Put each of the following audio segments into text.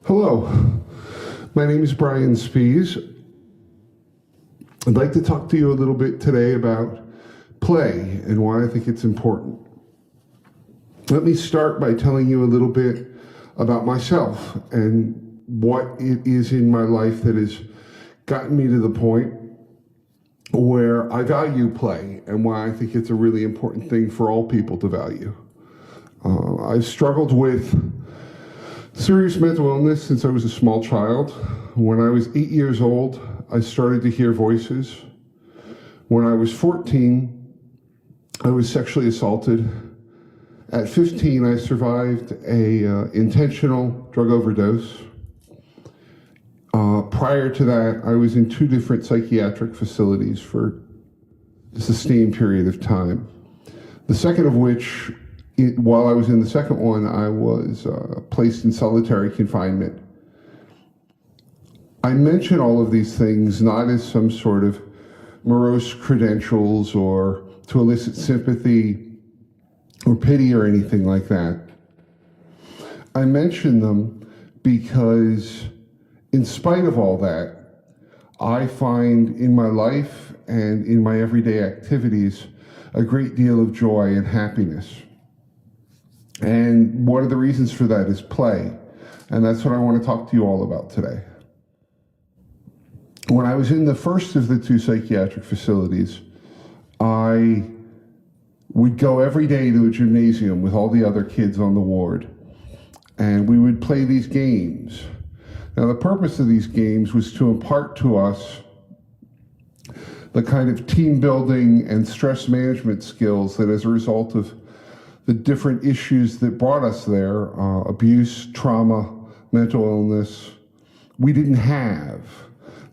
Hello, my name is James Spies. I'd like to talk to you a little bit today about play and why I think it's important. Let me start by telling you a little bit about myself and what it is in my life that has gotten me to the point where I value play and why I think it's a really important thing for all people to value. I've struggled with serious mental illness since I was a small child. When I was 8 years old, I started to hear voices. When I was 14, I was sexually assaulted. At 15, I survived a intentional drug overdose. Prior to that, I was in 2 different psychiatric facilities for a sustained period of time. The second of which, while I was in the second one, I was placed in solitary confinement. I mention all of these things not as some sort of morose credentials or to elicit sympathy or pity or anything like that. I mention them because, in spite of all that, I find in my life and in my everyday activities a great deal of joy and happiness. And one of the reasons for that is play. And that's what I want to talk to you all about today. When I was in the first of the 2 psychiatric facilities, I would go every day to a gymnasium with all the other kids on the ward. And we would play these games. Now, the purpose of these games was to impart to us the kind of team building and stress management skills that, as a result of the different issues that brought us there, abuse, trauma, mental illness, we didn't have.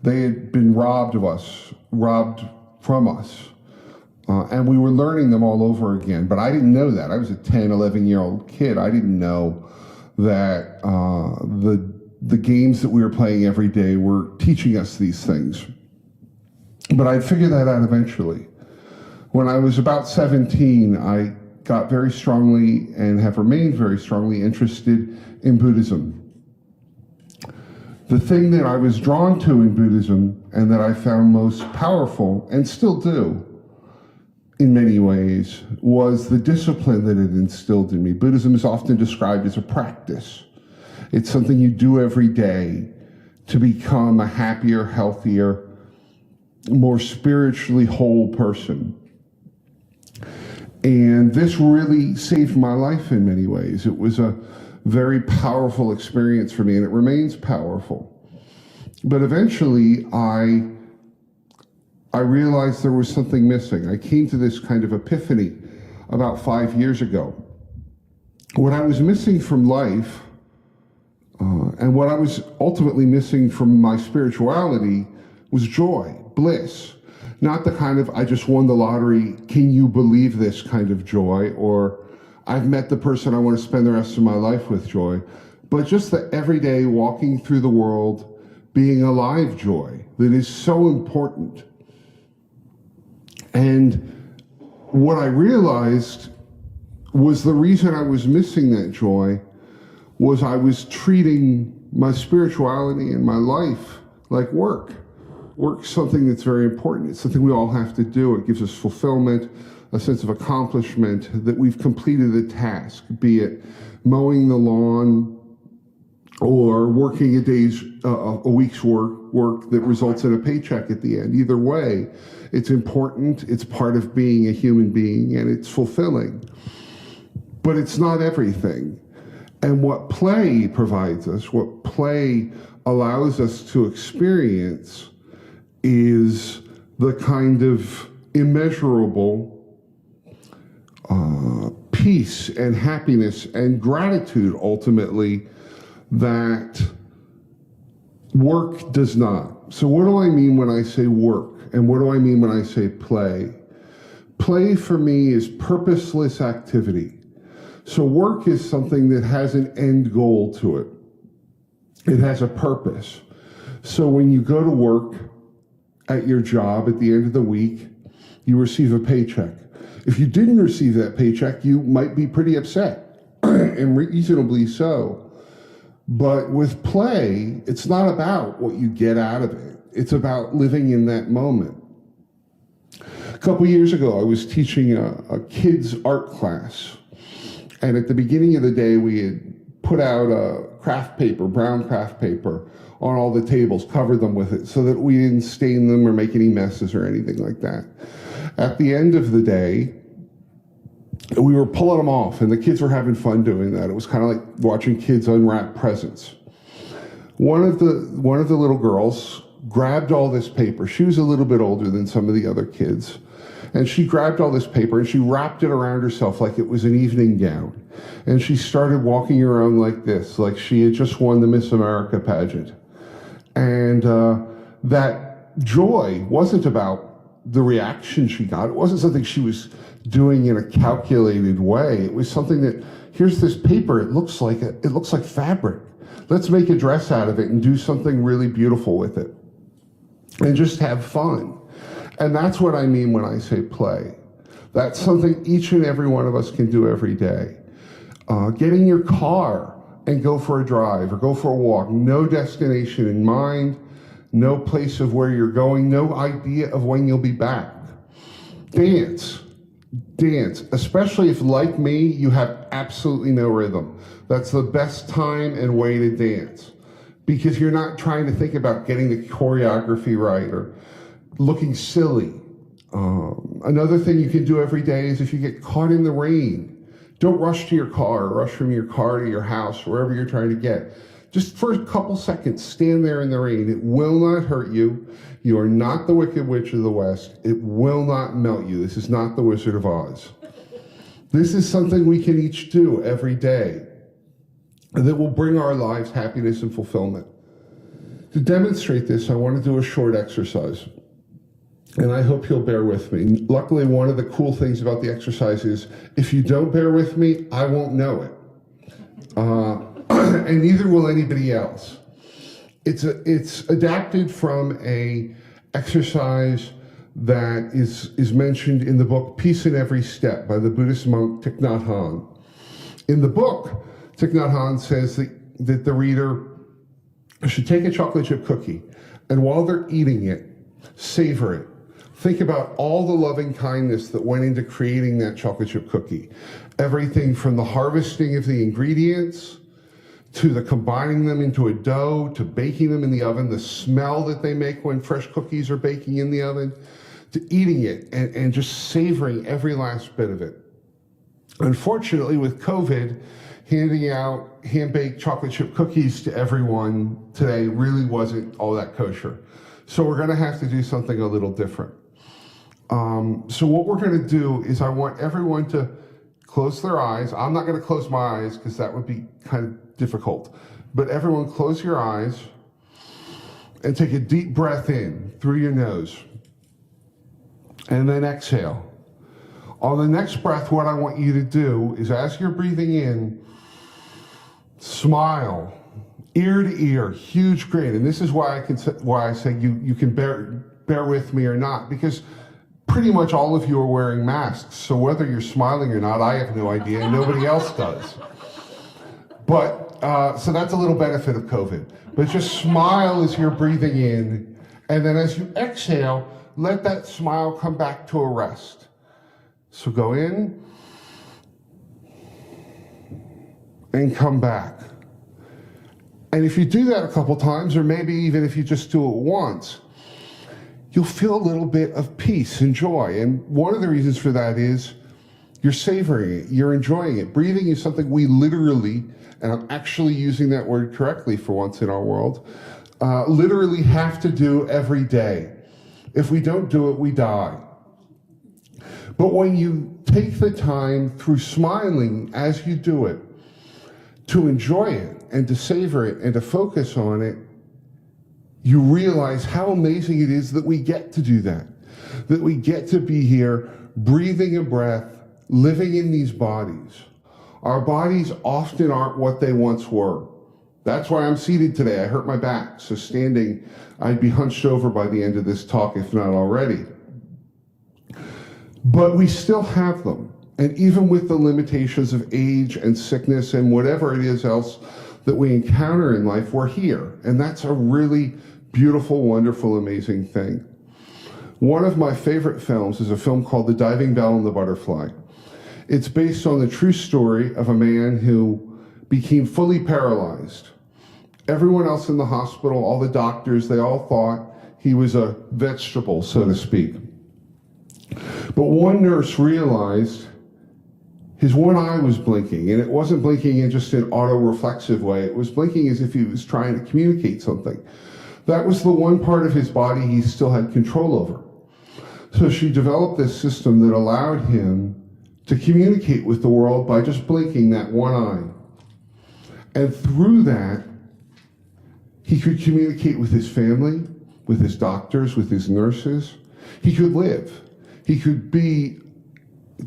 They had been robbed from us. And we were learning them all over again. But I didn't know that. I was a 10, 11-year-old kid. I didn't know that the games that we were playing every day were teaching us these things. But I'd figure that out eventually. When I was about 17, I got very strongly and have remained very strongly interested in Buddhism. The thing that I was drawn to in Buddhism and that I found most powerful, and still do in many ways, was the discipline that it instilled in me. Buddhism is often described as a practice. It's something you do every day to become a happier, healthier, more spiritually whole person. And this really saved my life in many ways. It was a very powerful experience for me, and it remains powerful. But eventually, I realized there was something missing. I came to this kind of epiphany about 5 years ago. What I was missing from life, and what I was ultimately missing from my spirituality, was joy, bliss. Not the kind of, I just won the lottery, can you believe this kind of joy, or I've met the person I want to spend the rest of my life with joy, but just the everyday walking through the world, being alive joy that is so important. And what I realized was the reason I was missing that joy was I was treating my spirituality and my life like work. Work's something that's very important. It's something we all have to do. It gives us fulfillment, a sense of accomplishment, that we've completed a task, be it mowing the lawn or working a week's work that results in a paycheck at the end. Either way, it's important, it's part of being a human being, and it's fulfilling. But it's not everything. And what play provides us, what play allows us to experience, is the kind of immeasurable peace and happiness and gratitude, ultimately, that work does not. So what do I mean when I say work? And what do I mean when I say play? Play for me is purposeless activity. So work is something that has an end goal to it. It has a purpose. So when you go to work at your job at the end of the week, you receive a paycheck. If you didn't receive that paycheck, you might be pretty upset, and reasonably so. But with play, it's not about what you get out of it. It's about living in that moment. A couple years ago, I was teaching a kids' art class. And at the beginning of the day, we had put out a craft paper, brown craft paper, on all the tables, covered them with it so that we didn't stain them or make any messes or anything like that. At the end of the day, we were pulling them off, and the kids were having fun doing that. It was kind of like watching kids unwrap presents. One of the little girls grabbed all this paper. She was a little bit older than some of the other kids. And she grabbed all this paper and she wrapped it around herself like it was an evening gown. And she started walking around like this, like she had just won the Miss America pageant. And that joy wasn't about the reaction she got. It wasn't something she was doing in a calculated way. It was something that, here's this paper, it looks like fabric. Let's make a dress out of it and do something really beautiful with it. And just have fun. And that's what I mean when I say play. That's something each and every one of us can do every day. Get in your car and go for a drive or go for a walk. No destination in mind, no place of where you're going, no idea of when you'll be back. Dance, especially if, like me, you have absolutely no rhythm. That's the best time and way to dance, because you're not trying to think about getting the choreography right or looking silly. Another thing you can do every day is if you get caught in the rain, don't rush to your car or rush from your car to your house, wherever you're trying to get. Just for a couple seconds, stand there in the rain. It will not hurt you. You are not the Wicked Witch of the West. It will not melt you. This is not the Wizard of Oz. This is something we can each do every day that will bring our lives happiness and fulfillment. To demonstrate this, I want to do a short exercise. And I hope you'll bear with me. Luckily, one of the cool things about the exercise is if you don't bear with me, I won't know it. And neither will anybody else. It's adapted from a exercise that is mentioned in the book Peace in Every Step by the Buddhist monk Thich Nhat Hanh. In the book, Thich Nhat Hanh says that the reader should take a chocolate chip cookie, and while they're eating it, savor it. Think about all the loving kindness that went into creating that chocolate chip cookie. Everything from the harvesting of the ingredients, to the combining them into a dough, to baking them in the oven, the smell that they make when fresh cookies are baking in the oven, to eating it and just savoring every last bit of it. Unfortunately, with COVID, handing out hand-baked chocolate chip cookies to everyone today really wasn't all that kosher. So we're going to have to do something a little different. So what we're going to do is I want everyone to close their eyes. I'm not going to close my eyes because that would be kind of difficult. But everyone close your eyes and take a deep breath in through your nose. And then exhale. On the next breath, what I want you to do is as you're breathing in, smile, ear to ear, huge grin. And this is why I say you can bear with me or not, because pretty much all of you are wearing masks. So whether you're smiling or not, I have no idea, and nobody else does. But, so that's a little benefit of COVID. But just smile as you're breathing in, and then as you exhale, let that smile come back to a rest. So go in, and come back. And if you do that a couple times, or maybe even if you just do it once, you'll feel a little bit of peace and joy. And one of the reasons for that is you're savoring it, you're enjoying it. Breathing is something we literally, and I'm actually using that word correctly for once in our world, literally have to do every day. If we don't do it, we die. But when you take the time through smiling as you do it, to enjoy it and to savor it and to focus on it, you realize how amazing it is that we get to do that we get to be here breathing a breath, living in these bodies. Our bodies often aren't what they once were. That's why I'm seated today. I hurt my back, so standing, I'd be hunched over by the end of this talk, if not already. But we still have them. And even with the limitations of age and sickness and whatever it is else that we encounter in life, we're here. And that's a really beautiful, wonderful, amazing thing. One of my favorite films is a film called The Diving Bell and the Butterfly. It's based on the true story of a man who became fully paralyzed. Everyone else in the hospital, all the doctors, they all thought he was a vegetable, so to speak. But one nurse realized his one eye was blinking, and it wasn't blinking in just an auto-reflexive way. It was blinking as if he was trying to communicate something. That was the one part of his body he still had control over. So she developed this system that allowed him to communicate with the world by just blinking that one eye. And through that, he could communicate with his family, with his doctors, with his nurses. He could live. He could be,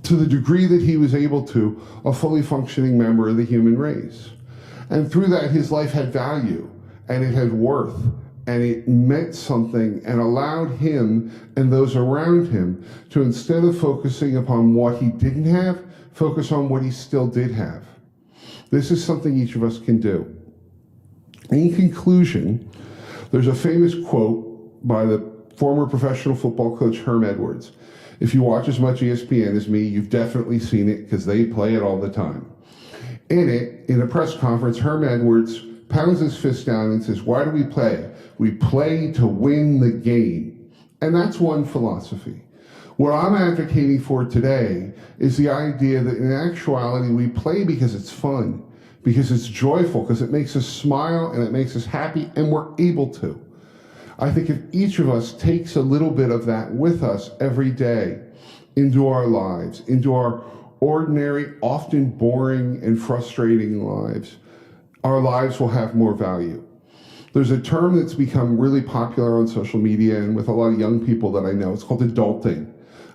to the degree that he was able to, a fully functioning member of the human race. And through that, his life had value, and it had worth, and it meant something, and allowed him and those around him to, instead of focusing upon what he didn't have, focus on what he still did have. This is something each of us can do. In conclusion, there's a famous quote by the former professional football coach Herm Edwards. If you watch as much ESPN as me, you've definitely seen it because they play it all the time. In it, in a press conference, Herm Edwards pounds his fist down and says, "Why do we play? We play to win the game." And that's one philosophy. What I'm advocating for today is the idea that in actuality we play because it's fun, because it's joyful, because it makes us smile and it makes us happy, and we're able to. I think if each of us takes a little bit of that with us every day into our lives, into our ordinary, often boring and frustrating lives, our lives will have more value. There's a term that's become really popular on social media and with a lot of young people that I know. It's called adulting.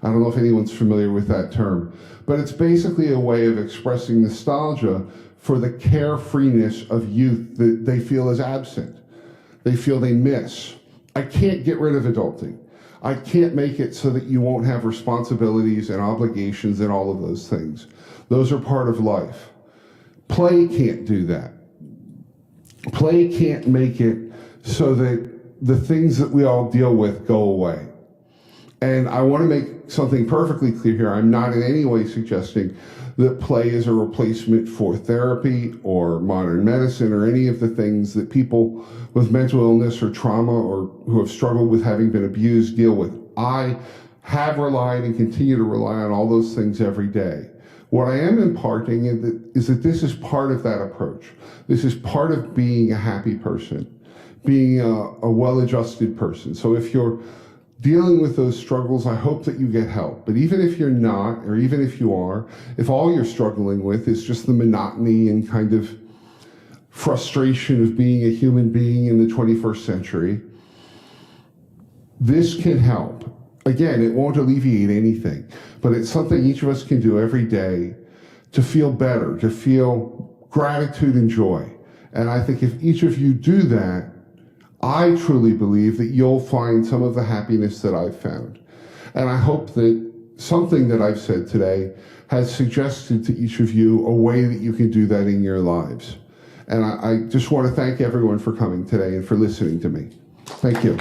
I don't know if anyone's familiar with that term, but it's basically a way of expressing nostalgia for the carefreeness of youth that they feel is absent. They feel they miss. I can't get rid of adulting. I can't make it so that you won't have responsibilities and obligations and all of those things. Those are part of life. Play can't do that. Play can't make it so that the things that we all deal with go away. And I want to make something perfectly clear here. I'm not in any way suggesting that play is a replacement for therapy or modern medicine or any of the things that people with mental illness or trauma or who have struggled with having been abused deal with. I have relied and continue to rely on all those things every day. What I am imparting is that this is part of that approach. This is part of being a happy person, being a well-adjusted person. So if you're dealing with those struggles, I hope that you get help. But even if you're not, or even if you are, if all you're struggling with is just the monotony and kind of frustration of being a human being in the 21st century, this can help. Again, it won't alleviate anything, but it's something each of us can do every day to feel better, to feel gratitude and joy. And I think if each of you do that, I truly believe that you'll find some of the happiness that I've found. And I hope that something that I've said today has suggested to each of you a way that you can do that in your lives. And I just want to thank everyone for coming today and for listening to me. Thank you.